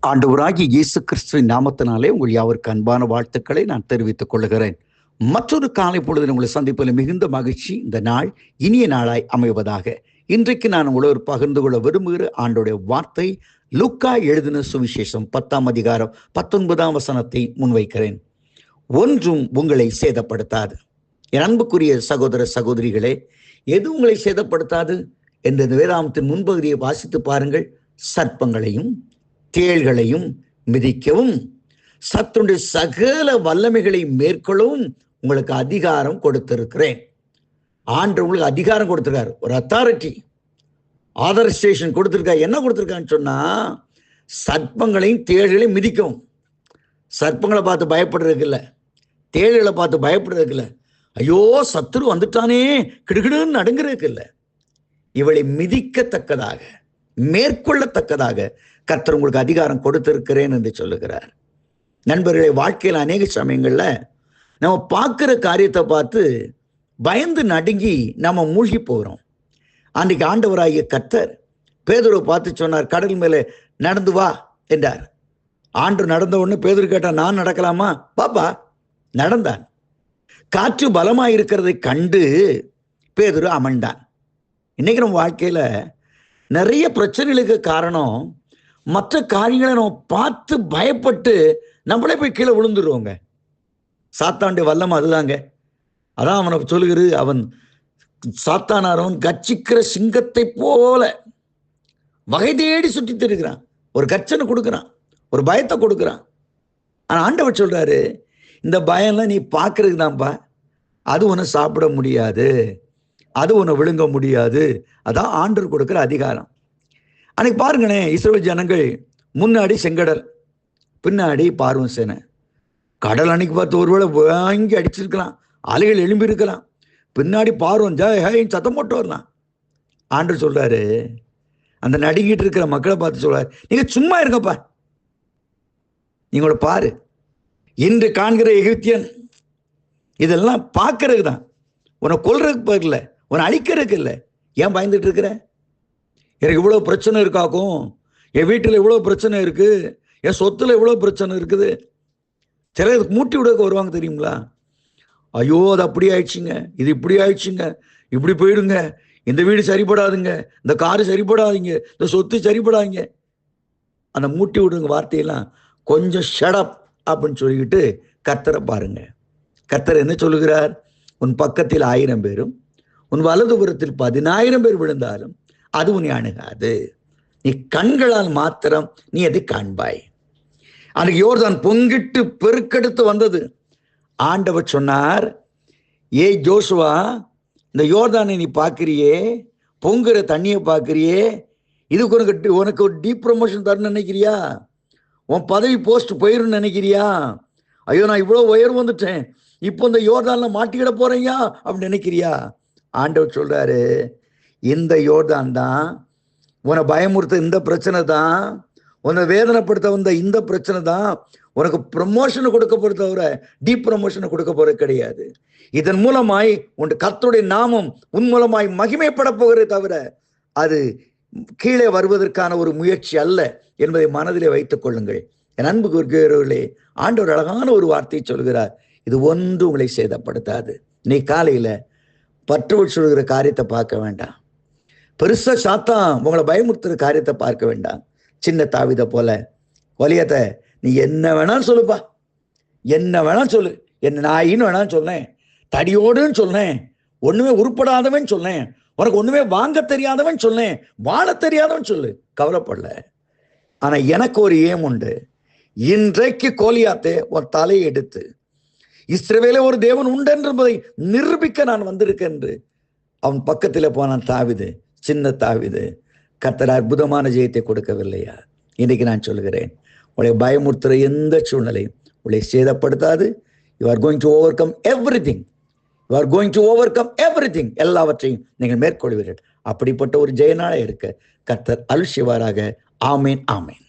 ஆண்டவராகிய இயேசு கிறிஸ்துவின் நாமத்தினாலே உங்கள் யாவருக்கு அன்பான வாழ்த்துக்களை நான் தெரிவித்துக் கொள்கிறேன். மற்றொரு காலை பொழுது உங்களை சந்திப்பதில் மிகுந்த மகிழ்ச்சி. இந்த நாள் இனிய நாளாய் அமைவதாக. இன்றைக்கு நான் உங்களோடு பகிர்ந்து கொள்ள விரும்புகிற ஆண்டோடைய வார்த்தை லூக்கா எழுதின சுவிசேஷம் 10ஆம் அதிகாரம் 19ஆம் வசனத்தை முன்வைக்கிறேன். ஒன்றும் உங்களை சேதப்படுத்தாது. என் அன்புக்குரிய சகோதர சகோதரிகளே, எது உங்களை சேதப்படுத்தாது என்ற வேதாகமத்தின் முன்பகுதியை வாசித்து பாருங்கள். சர்ப்பங்களையும் தேள்களையும் மிதிக்கவும் சத்துடைய சகல வல்லமைகளை மேற்கொள்ளவும் உங்களுக்கு அதிகாரம் கொடுத்திருக்கிறேன். ஆண்டவர் உங்களுக்கு அதிகாரம் கொடுத்திருக்காரு, ஒரு அத்தாரிட்டி, ஆதரைசேஷன் கொடுத்திருக்காரு. என்ன கொடுத்திருக்கான்னு சொன்னா, சர்ப்பங்களையும் தேள்களையும் மிதிக்கவும். சர்ப்பங்களை பார்த்து பயப்படுறதுக்கு இல்லை, தேள்களை பார்த்து பயப்படுறதுக்கு இல்லை, ஐயோ சத்துரு வந்துட்டானே கிடுகிடுன்னு நடுங்கிறதுக்கு இல்லை. இவளை மிதிக்கத்தக்கதாக மேற்கொள்ளத்தக்கதாக கர்த்தர் உங்களுக்கு அதிகாரம் கொடுத்திருக்கிறேன் என்று சொல்லுகிறார். நண்பர்களை, வாழ்க்கையில் அநேக சமயங்கள்ல நம்ம பார்க்கிற காரியத்தை பார்த்து பயந்து நடுங்கி நம்ம மூழ்கி போகிறோம். அன்றைக்கு ஆண்டவராகிய கர்த்தர் பேதுருவை பார்த்து சொன்னார், கடல் மேலே நடந்து வா என்றார். ஆண்டு நடந்த உடனே பேதுரு கேட்டா, நான் நடக்கலாமா? பாப்பா நடந்தான். காற்று பலமாய் இருக்கிறதை கண்டு பேதுரு அமர்ந்தான். இன்னைக்கு நம்ம வாழ்க்கையில நிறைய பிரச்சனைகளுக்கு காரணம் மற்ற காரியங்களை நம்ம பார்த்து பயப்பட்டு நம்மளே போய் கீழே விழுந்துருவோங்க. சாத்தானுடைய வல்லமை அதுதாங்க. அதான் அவனை சொல்லுகிறது, அவன் சாத்தானாரவன் கர்ச்சிக்கிற சிங்கத்தை போல வகை தேடி சுற்றி திரிகிறான். ஒரு கர்ச்சனை கொடுக்குறான், ஒரு பயத்தை கொடுக்குறான். ஆனா ஆண்டவர் சொல்றாரு, இந்த பயம்லாம் நீ பார்க்கறதுக்கு தான்ப்பா, அது உன்னை சாப்பிட முடியாது, அது உன்னை விழுங்க முடியாது. அதான் ஆண்டவர் கொடுக்குற அதிகாரம். அன்னைக்கு பாருங்கண்ணே, இஸ்ரவேல் ஜனங்கள் முன்னாடி செங்கடல், பின்னாடி பார்வோன் சேனை. கடல் அன்னைக்கு பார்த்து ஒருவேளை வாங்கி அடிச்சிருக்கலாம், அலைகள் எழும்பி இருக்கலாம், பின்னாடி பார்வோன் ஜெய் சத்தம் போட்டு வரலாம். ஆண்டவர் சொல்றாரு, அந்த நடுங்கிட்டு இருக்கிற மக்களை பார்த்து சொல்றாரு, நீங்க சும்மா இருங்கப்பா, நீங்களோட பாரு, இன்று காண்கிற எகிப்தியன் இதெல்லாம் பார்க்கறதுக்கு தான், உன்னை கொல்றதுக்கு பார்க்கல, உன்னை அழிக்கிறதுக்கு இல்லை. ஏன் பயந்துட்டு இருக்கிற? எனக்கு இவ்வளோ பிரச்சனை இருக்காக்கும், என் வீட்டில் இவ்வளோ பிரச்சனை இருக்கு, என் சொத்துல இவ்வளோ பிரச்சனை இருக்குது. சில மூட்டி விட வருவாங்க தெரியுங்களா? ஐயோ அது அப்படி ஆயிடுச்சுங்க, இது இப்படி ஆயிடுச்சுங்க, இப்படி போயிடுங்க, இந்த வீடு சரிப்படாதுங்க, இந்த காரு சரிப்படாதீங்க, இந்த சொத்து சரிப்படாதீங்க. அந்த மூட்டி விடுங்க வார்த்தையெல்லாம் கொஞ்சம் ஷடப் அப்படின்னு சொல்லிக்கிட்டு கர்த்தரை பாருங்க. கர்த்தர் என்ன சொல்லுகிறார்? உன் பக்கத்தில் 1000 பேரும் உன் வலதுபுறத்தில் 10,000 பேர் விழுந்தாலும் அது உன்னை அணுகாது. நீ கண்களால் மாத்திரம் நீ அதை காண்பாய். அன்னைக்கு யோர்தான் பொங்கிட்டு பெருக்கெடுத்து வந்தது. ஆண்டவர் சொன்னார், ஏய் ஜோசுவா, இந்த யோர்தானை நீ பார்க்கிறியே, பொங்குற தண்ணியை பார்க்கிறியே, இதுக்கு உனக்கு ஒரு டீப் ப்ரமோஷன் தரணும்னு நினைக்கிறியா? உன் பதவி போஸ்ட் போயிருன்னு நினைக்கிறியா? ஐயோ நான் இவ்வளோ உயர்வு வந்துட்டேன், இப்போ இந்த யோர்தான்ல மாட்டிக்கிட போறேயா அப்படின்னு நினைக்கிறியா? ஆண்டவர் சொல்றாரு, இந்த யோர்தான் தான், உன்னை பயமுறுத்த இந்த பிரச்சனை தான், உன்னை வேதனைப்படுத்த வந்த இந்த பிரச்சனை தான் உனக்கு ப்ரமோஷனை கொடுக்க போற தவிர டீப் ப்ரமோஷனை கொடுக்க போறது கிடையாது. இதன் மூலமாய் உன் கர்த்தருடைய நாமம் உன் மூலமாய் மகிமைப்பட போகிறே தவிர அது கீழே வருவதற்கான ஒரு முயற்சி அல்ல என்பதை மனதிலே வைத்துக் கொள்ளுங்கள். என் அன்பு கூறுகிறவர்களே, ஆண்டவர் அழகான ஒரு வார்த்தையை சொல்கிறார், இது ஒன்று உங்களை சேதப்படுத்தாது. நீ காலையில பற்றுவல் சொல்கிற காரியத்தை பார்க்க வேண்டாம், பெருசா சாத்தான் உங்களை பயமுறுத்துற காரியத்தை பார்க்க வேண்டாம். சின்ன தாவீத போல வலியத்தை நீ என்ன வேணாலும் சொல்லுப்பா, என்ன வேணாலும் சொல்லு, என்ன நாயின்னு வேணாலும் சொன்னேன், தடியோடுன்னு சொன்னேன், ஒண்ணுமே உருப்படாதவன் சொன்னேன், உனக்கு ஒண்ணுமே வாங்க தெரியாதவன் சொன்னேன், வாழ தெரியாதவன் சொல்லு, கவலைப்படல. ஆனா எனக்கு ஒரு ஏம் உண்டு, இன்றைக்கு கோலியாத்தே ஒரு தலையை எடுத்து இஸ்ரவேலே ஒரு தேவன் உண்டு என்பதை நிரூபிக்க நான் வந்திருக்கேன் என்று அவன் பக்கத்துல போனான் தாவீது, சின்ன தாவீது. கர்த்தர் அற்புதமான ஜெயத்தை கொடுக்கவில்லையா? இன்னைக்கு நான் சொல்லுகிறேன், உங்களை பயமுறுத்துற எந்த சூழ்நிலையும் உங்களை சேதப்படுத்தாது. You are going to overcome everything, you are going to overcome everything, எல்லாவற்றையும் நீங்கள் மேற்கொள்வீர்கள். அப்படிப்பட்ட ஒரு ஜெயநாளை இருக்க கர்த்தர் அருள் செய்வாராக. ஆமேன், ஆமேன்.